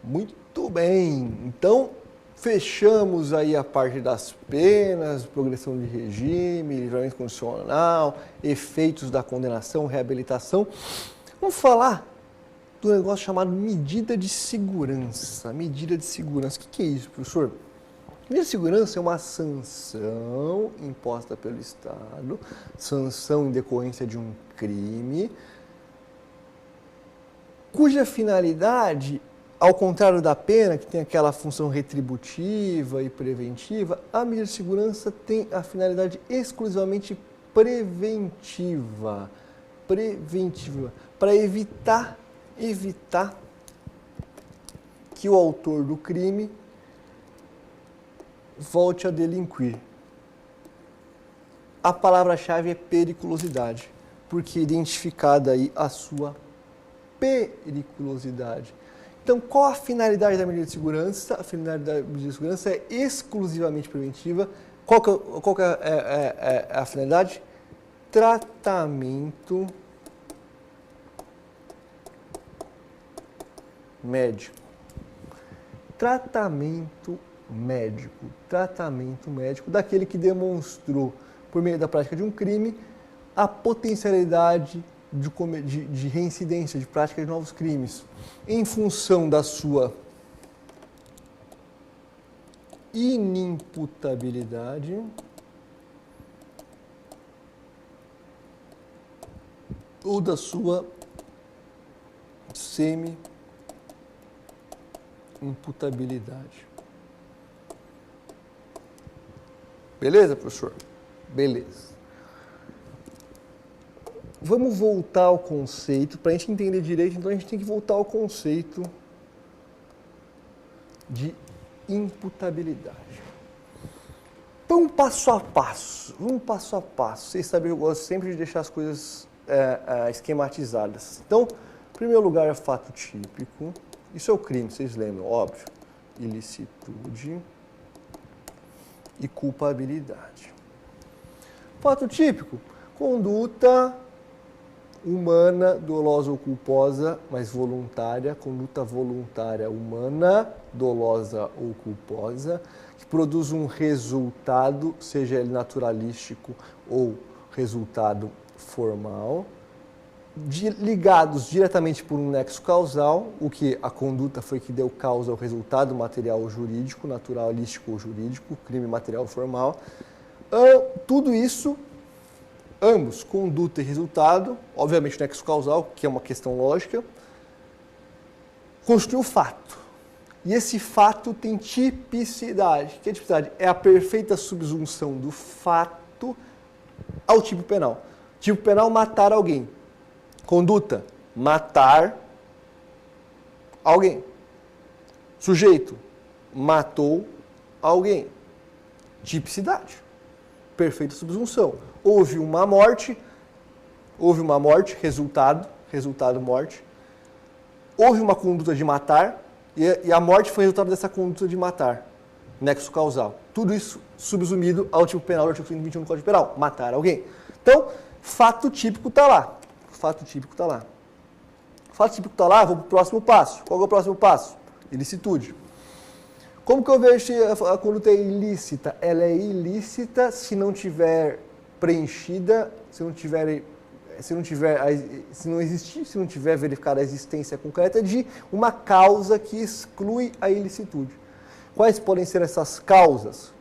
Muito bem. Então, fechamos aí a parte das penas, progressão de regime, livramento condicional, efeitos da condenação, reabilitação. Vamos falar do negócio chamado medida de segurança. Medida de segurança. O que é isso, professor? Medida de segurança é uma sanção imposta pelo Estado, sanção em decorrência de um crime, cuja finalidade, ao contrário da pena, que tem aquela função retributiva e preventiva, a medida de segurança tem a finalidade exclusivamente preventiva, para evitar que o autor do crime volte a delinquir. A palavra-chave é periculosidade, porque identificada aí a sua periculosidade. Então, qual a finalidade da medida de segurança? A finalidade da medida de segurança é exclusivamente preventiva. Qual que é a finalidade? Tratamento médico. Tratamento médico daquele que demonstrou, por meio da prática de um crime, a potencialidade de reincidência, de prática de novos crimes, em função da sua inimputabilidade ou da sua semi-imputabilidade. Beleza, professor? Beleza. Vamos voltar ao conceito. Para a gente entender direito, então a gente tem que voltar ao conceito de imputabilidade. Então, passo a passo. Vamos passo a passo. Vocês sabem que eu gosto sempre de deixar as coisas esquematizadas. Então, em primeiro lugar é fato típico. Isso é o crime, vocês lembram, óbvio. Ilicitude e culpabilidade. Fato típico, conduta humana, dolosa ou culposa, mas voluntária, conduta voluntária humana, dolosa ou culposa, que produz um resultado, seja ele naturalístico ou resultado formal, ligados diretamente por um nexo causal, o que a conduta foi que deu causa ao resultado material ou jurídico, naturalístico ou jurídico, crime material ou formal. Tudo isso, ambos, conduta e resultado, obviamente o nexo causal, que é uma questão lógica, constitui o fato. E esse fato tem tipicidade. O que é tipicidade? É a perfeita subsunção do fato ao tipo penal. Tipo penal, matar alguém. Conduta, matar alguém. Sujeito, matou alguém. Tipicidade, perfeita subsunção. Houve uma morte, resultado morte. Houve uma conduta de matar e a morte foi resultado dessa conduta de matar. Nexo causal. Tudo isso subsumido ao tipo penal do artigo 121 do Código Penal. Matar alguém. Então, fato típico está lá. Fato típico está lá. Fato típico está lá, vou para o próximo passo. Qual é o próximo passo? Ilicitude. Como que eu vejo se a conduta é ilícita? Ela é ilícita se não tiver preenchida, se não tiver verificada a existência concreta de uma causa que exclui a ilicitude. Quais podem ser essas causas?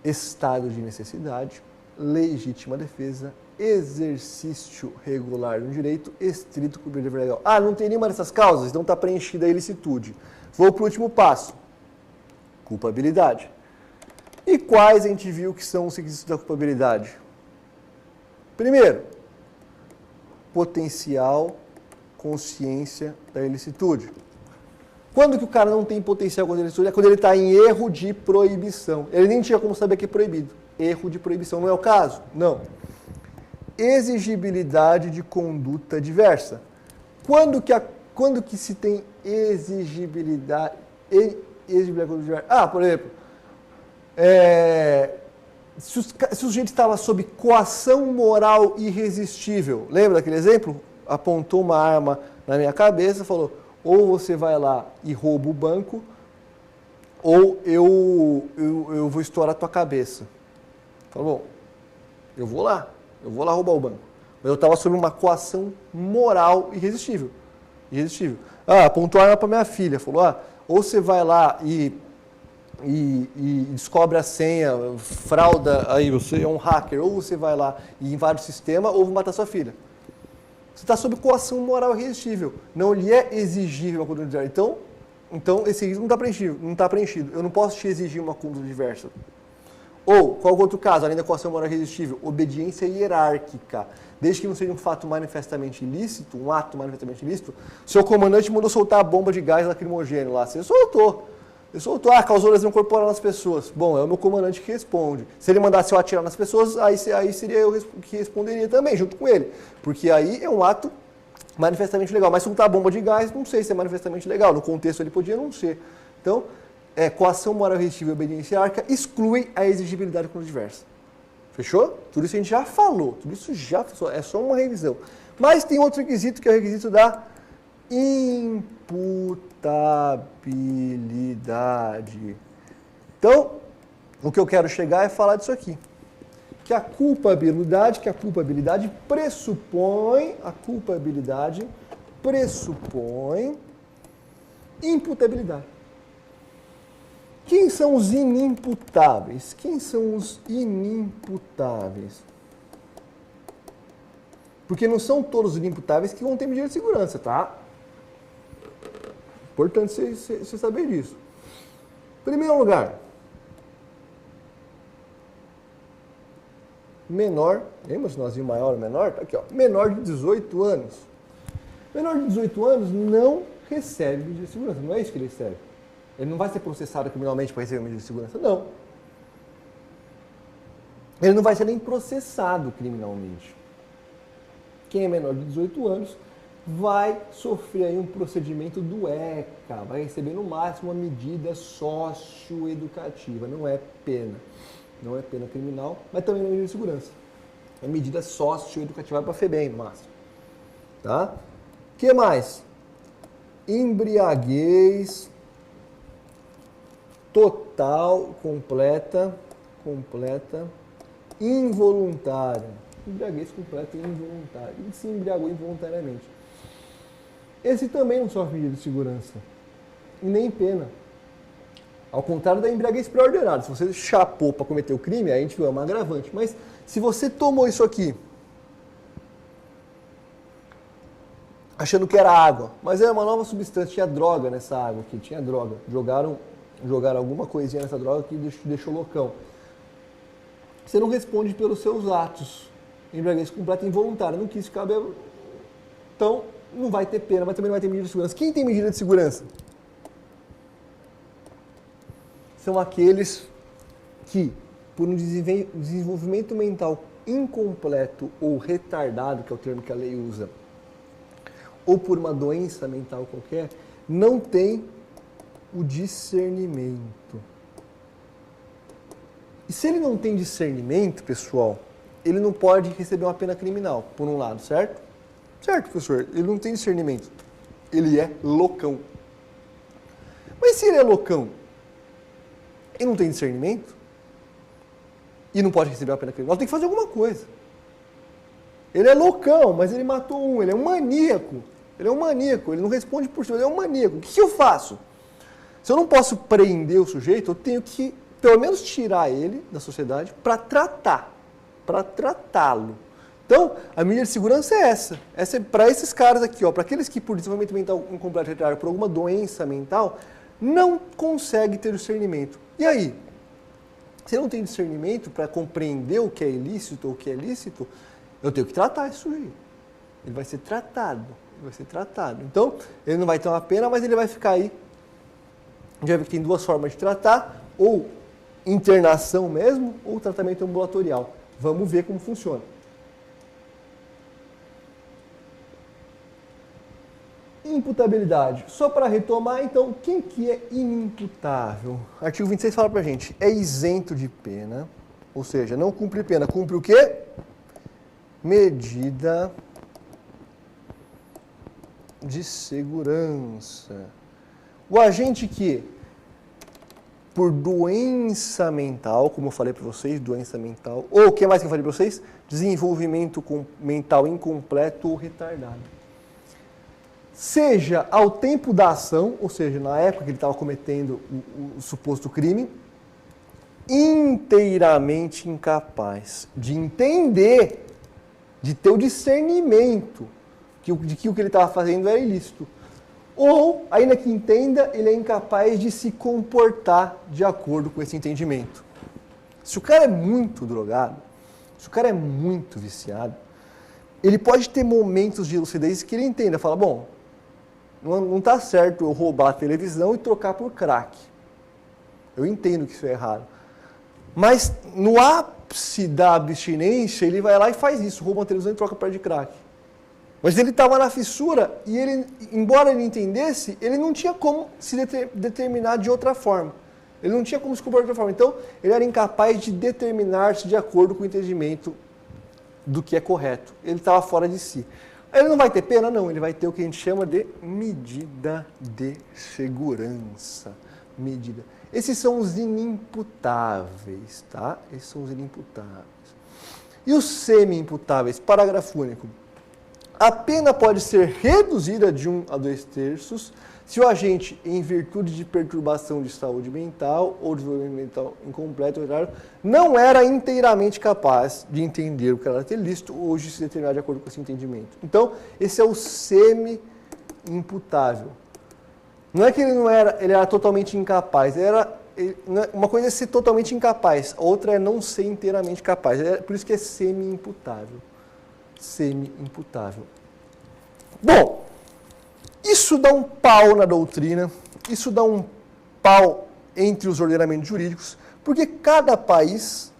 Estado de necessidade, legítima defesa, exercício regular do direito, estrito cumprimento do dever legal. Não tem nenhuma dessas causas, então está preenchida a ilicitude. Vou para o último passo. Culpabilidade. E quais a gente viu que são os requisitos da culpabilidade? Primeiro, potencial consciência da ilicitude. Quando que o cara não tem potencial consciência da ilicitude? É quando ele está em erro de proibição. Ele nem tinha como saber que é proibido. Erro de proibição não é o caso? Não. Exigibilidade de conduta diversa. Quando que se tem exigibilidade de conduta diversa? Por exemplo, se o sujeito estava sob coação moral irresistível, lembra daquele exemplo? Apontou uma arma na minha cabeça e falou, ou você vai lá e rouba o banco, ou eu vou estourar a tua cabeça. Falou, bom, eu vou lá roubar o banco. Mas eu estava sob uma coação moral irresistível. Apontou a arma para minha filha, falou, ou você vai lá e descobre a senha, frauda, aí você é um hacker, ou você vai lá e invade o sistema, ou vou matar sua filha. Você está sob coação moral irresistível. Não lhe é exigível uma conduta diversa. Então esse requisito não está preenchido. Eu não posso te exigir uma conduta diversa. Ou, qual outro caso, além da coação moral irresistível? Obediência hierárquica. Desde que não seja um fato manifestamente ilícito, um ato manifestamente ilícito, seu comandante mandou soltar a bomba de gás lacrimogêneo lá. Você soltou. Causou lesão corporal nas pessoas. Bom, é o meu comandante que responde. Se ele mandasse eu atirar nas pessoas, aí seria eu que responderia também, junto com ele. Porque aí é um ato manifestamente legal. Mas soltar a bomba de gás, não sei se é manifestamente legal. No contexto ele podia não ser. Então, coação moral irresistível e obediência hierárquica excluem a exigibilidade contra diversa. Fechou? Tudo isso a gente já falou. Tudo isso já é só uma revisão. Mas tem outro requisito, que é o requisito da imputabilidade. Então, o que eu quero chegar é falar disso aqui. Que a culpabilidade pressupõe imputabilidade. Quem são os inimputáveis? Porque não são todos os inimputáveis que vão ter medida de segurança, tá? Importante você saber disso. Em primeiro lugar, menor, lembra se nós vimos maior ou menor? Tá aqui, ó, menor de 18 anos. Menor de 18 anos não recebe medida de segurança, não é isso que ele recebe. Ele não vai ser processado criminalmente para receber medida de segurança, não. Ele não vai ser nem processado criminalmente. Quem é menor de 18 anos vai sofrer aí um procedimento do ECA, vai receber no máximo uma medida socioeducativa, não é pena. Não é pena criminal, mas também não é medida de segurança. É medida socioeducativa para a FEBEM, no máximo. Tá? O que mais? Embriaguez total, completa, involuntária. Embriaguez completa e involuntária. E se embriagou involuntariamente. Esse também não sofre medida de segurança. E nem pena. Ao contrário da embriaguez pré-ordenada. Se você chapou para cometer o crime, aí a gente viu, é uma agravante. Mas se você tomou isso aqui, achando que era água, mas era uma nova substância, tinha droga nessa água aqui, tinha droga. Jogaram alguma coisinha nessa droga que deixou loucão. Você não responde pelos seus atos. Embriaguez completa e involuntária. Não quis ficar bêbado. Então, não vai ter pena, mas também não vai ter medida de segurança. Quem tem medida de segurança? São aqueles que, por um desenvolvimento mental incompleto ou retardado, que é o termo que a lei usa, ou por uma doença mental qualquer, não tem o discernimento. E se ele não tem discernimento, pessoal, ele não pode receber uma pena criminal, por um lado, certo? Certo, professor, ele não tem discernimento. Ele é loucão. Mas se ele é loucão e não tem discernimento, e não pode receber uma pena criminal, tem que fazer alguma coisa. Ele é loucão, mas ele matou um, ele é um maníaco. Ele não responde por cima, ele é um maníaco. O que eu faço? Se eu não posso prender o sujeito, eu tenho que, pelo menos, tirar ele da sociedade para tratá-lo. Então, a medida de segurança é essa. Essa é para esses caras aqui, ó, para aqueles que, por desenvolvimento mental incompleto, retardado, por alguma doença mental, não consegue ter discernimento. E aí? Se eu não tenho discernimento para compreender o que é ilícito ou o que é lícito, eu tenho que tratar esse sujeito. Ele vai ser tratado. Então, ele não vai ter uma pena, mas ele vai ficar aí. A gente vai ver que tem duas formas de tratar, ou internação mesmo, ou tratamento ambulatorial. Vamos ver como funciona. Imputabilidade. Só para retomar, então, quem que é inimputável? Artigo 26 fala pra gente, é isento de pena, ou seja, não cumpre pena. Cumpre o quê? Medida de segurança. O agente que, por doença mental, como eu falei para vocês, doença mental, ou o que mais que eu falei para vocês? Desenvolvimento mental incompleto ou retardado. Seja ao tempo da ação, ou seja, na época que ele estava cometendo o suposto crime, inteiramente incapaz de entender, de ter o discernimento de que o que ele estava fazendo era ilícito. Ou, ainda que entenda, ele é incapaz de se comportar de acordo com esse entendimento. Se o cara é muito drogado, se o cara é muito viciado, ele pode ter momentos de lucidez que ele entenda, fala, bom, não está certo eu roubar a televisão e trocar por crack. Eu entendo que isso é errado. Mas no ápice da abstinência, ele vai lá e faz isso, rouba uma televisão e troca por de crack. Mas ele estava na fissura e ele, embora ele entendesse, ele não tinha como se determinar de outra forma. Ele não tinha como se comportar de outra forma. Então, ele era incapaz de determinar-se de acordo com o entendimento do que é correto. Ele estava fora de si. Ele não vai ter pena? Não. Ele vai ter o que a gente chama de medida de segurança. Medida. Esses são os inimputáveis, tá? Esses são os inimputáveis. E os semi-imputáveis? Parágrafo único. A pena pode ser reduzida de 1 a 2/3 se o agente, em virtude de perturbação de saúde mental ou desenvolvimento mental incompleto, não era inteiramente capaz de entender o que era ter ilícito ou de se determinar de acordo com esse entendimento. Então, esse é o semi-imputável. Não é que ele era totalmente incapaz. Uma coisa é ser totalmente incapaz, a outra é não ser inteiramente capaz. Por isso que é semi-imputável. Semi-imputável. Bom, isso dá um pau na doutrina, isso dá um pau entre os ordenamentos jurídicos, porque cada país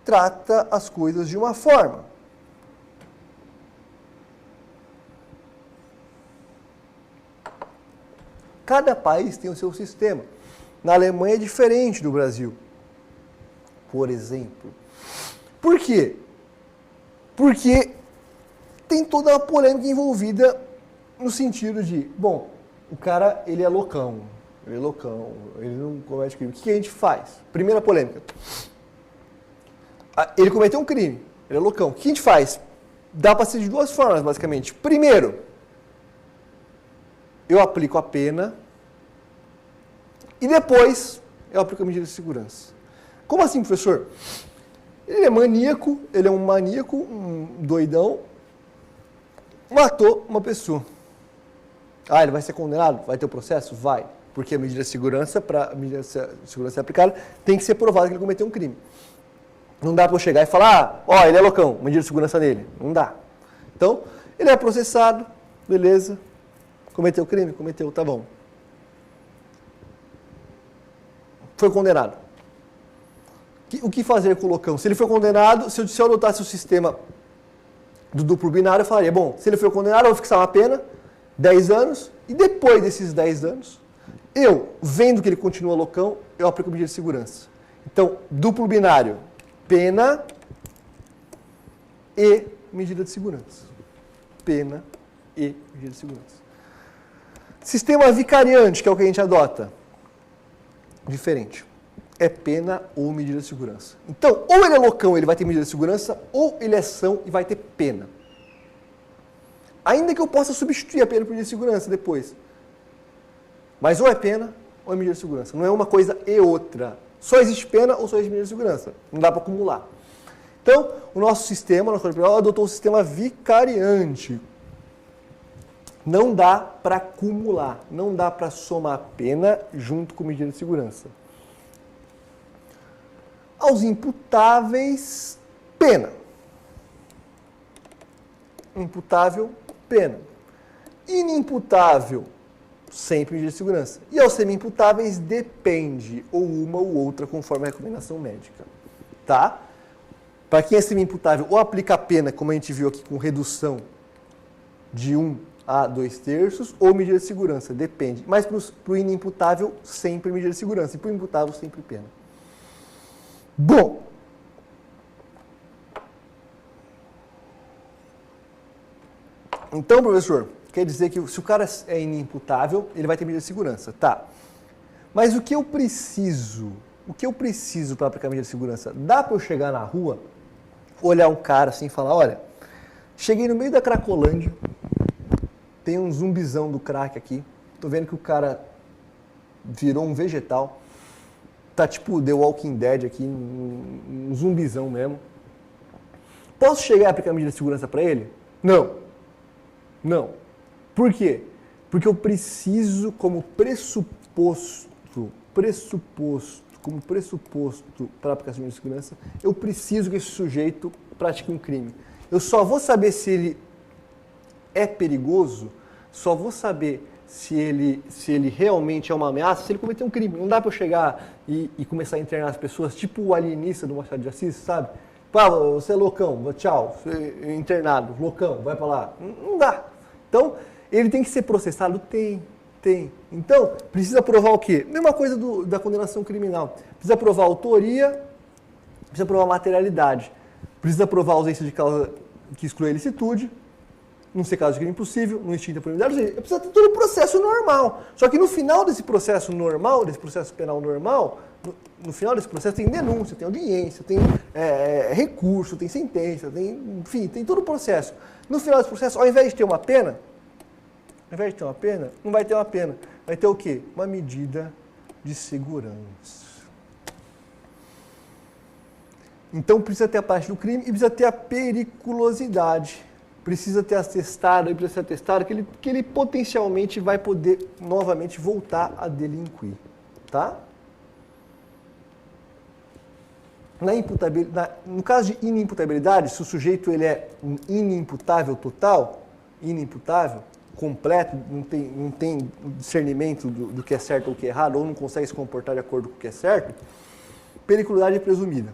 trata as coisas de uma forma. Cada país tem o seu sistema. Na Alemanha é diferente do Brasil, por exemplo. Por quê? Porque tem toda uma polêmica envolvida no sentido de, bom, o cara, ele é loucão, ele não comete crime. O que a gente faz? Primeira polêmica. Ele cometeu um crime, ele é loucão. O que a gente faz? Dá para ser de duas formas, basicamente. Primeiro, eu aplico a pena e depois eu aplico a medida de segurança. Como assim, professor? Ele é maníaco, ele é um maníaco, um doidão, matou uma pessoa. Ah, ele vai ser condenado? Vai ter o processo? Vai. Porque a medida de segurança, para a medida de segurança ser aplicada, tem que ser provado que ele cometeu um crime. Não dá para eu chegar e falar, ele é loucão, medida de segurança nele. Não dá. Então, ele é processado, beleza. Cometeu crime? Cometeu, tá bom. Foi condenado. O que fazer com o loucão? Se ele foi condenado, se eu adotasse o sistema do duplo binário, eu falaria, bom, se ele foi condenado, eu vou fixar uma pena, 10 anos, e depois desses 10 anos, eu, vendo que ele continua loucão, eu aplico medida de segurança. Então, duplo binário, pena e medida de segurança. Pena e medida de segurança. Sistema vicariante, que é o que a gente adota. Diferente. É pena ou medida de segurança. Então, ou ele é loucão, ele vai ter medida de segurança, ou ele é são e vai ter pena. Ainda que eu possa substituir a pena por medida de segurança depois. Mas ou é pena ou é medida de segurança. Não é uma coisa e outra. Só existe pena ou só existe medida de segurança. Não dá para acumular. Então, o nosso sistema, o nosso Código Penal, adotou o sistema vicariante. Não dá para acumular, não dá para somar pena junto com medida de segurança. Aos imputáveis, pena. Imputável, pena. Inimputável, sempre medida de segurança. E aos semi-imputáveis, depende, ou uma ou outra, conforme a recomendação médica. Tá? Para quem é semi-imputável, ou aplica a pena, como a gente viu aqui, com redução de 1 a 2/3, ou medida de segurança, depende. Mas para o inimputável, sempre medida de segurança. E para o imputável, sempre pena. Bom, então, professor, quer dizer que se o cara é inimputável, ele vai ter medida de segurança. Tá. Mas o que eu preciso para aplicar medida de segurança? Dá para eu chegar na rua, olhar um cara assim e falar, olha, cheguei no meio da Cracolândia, tem um zumbizão do crack aqui, tô vendo que o cara virou um vegetal, tá tipo The Walking Dead aqui, um zumbizão mesmo. Posso chegar e aplicar medida de segurança para ele? Não. Não. Por quê? Porque eu preciso, como pressuposto para a aplicação de segurança, eu preciso que esse sujeito pratique um crime. Eu só vou saber se ele é perigoso, só vou saber se ele realmente é uma ameaça, se ele cometer um crime. Não dá para eu chegar e começar a internar as pessoas, tipo o alienista do Machado de Assis, sabe? Pá, você é loucão, tchau, você é internado, loucão, vai para lá. Não dá. Então, ele tem que ser processado? Tem. Então, precisa provar o quê? Mesma coisa da condenação criminal. Precisa provar autoria, precisa provar materialidade, precisa provar ausência de causa que exclui a ilicitude, não ser caso de crime impossível, não extinta a punibilidade, ou seja, precisa ter todo o processo normal. Só que no final desse processo normal, desse processo penal normal, no final desse processo tem denúncia, tem audiência, tem recurso, tem sentença, enfim, tem todo o processo. No final desse processo, ao invés de ter uma pena, não vai ter uma pena. Vai ter o quê? Uma medida de segurança. Então precisa ter a parte do crime e precisa ter a periculosidade. Precisa ter atestado que ele potencialmente vai poder novamente voltar a delinquir. Tá? No caso de inimputabilidade, se o sujeito ele é um inimputável total, inimputável, completo, não tem discernimento do que é certo ou o que é errado, ou não consegue se comportar de acordo com o que é certo, periculosidade é presumida.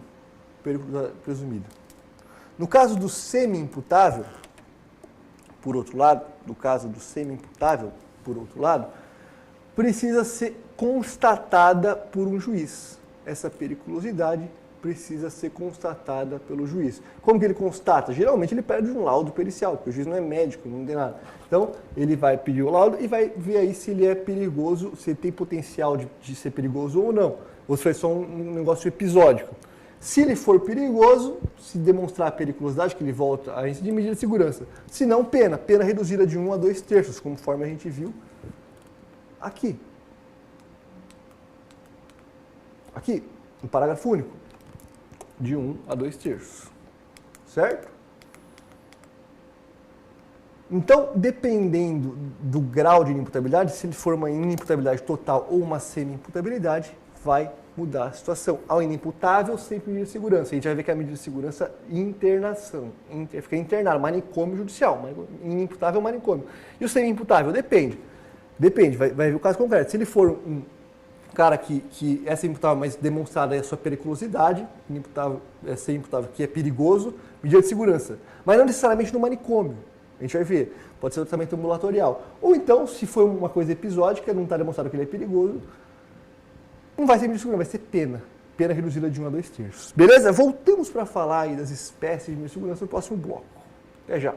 No caso do semi-imputável, por outro lado, precisa ser constatada por um juiz. Essa periculosidade precisa ser constatada pelo juiz. Como que ele constata? Geralmente ele pede um laudo pericial, porque o juiz não é médico, não tem nada. Então, ele vai pedir o laudo e vai ver aí se ele é perigoso, se ele tem potencial de ser perigoso ou não. Ou se foi só um negócio episódico. Se ele for perigoso, se demonstrar a periculosidade, que ele volta a incidir medida de segurança. Se não, pena reduzida de 1 a 2 terços, conforme a gente viu aqui. Aqui, no parágrafo único. De 1 a 2 terços. Certo? Então, dependendo do grau de inimputabilidade, se ele for uma inimputabilidade total ou uma semi-imputabilidade, vai mudar a situação. Ao inimputável, sempre medida de segurança. A gente vai ver que a medida de segurança internação. Fica internado, manicômio judicial. Inimputável, manicômio. E o semi-imputável? Depende. Vai ver o caso concreto. Se ele for um cara que é semi-imputável, mas demonstrada é a sua periculosidade, semi-imputável que é perigoso, medida de segurança. Mas não necessariamente no manicômio. A gente vai ver. Pode ser o tratamento ambulatorial. Ou então, se for uma coisa episódica, não está demonstrado que ele é perigoso, não vai ser medida de segurança, vai ser pena. Pena reduzida de 1 a 2 terços. Beleza? Voltamos para falar aí das espécies de medida de segurança no próximo bloco. Até já.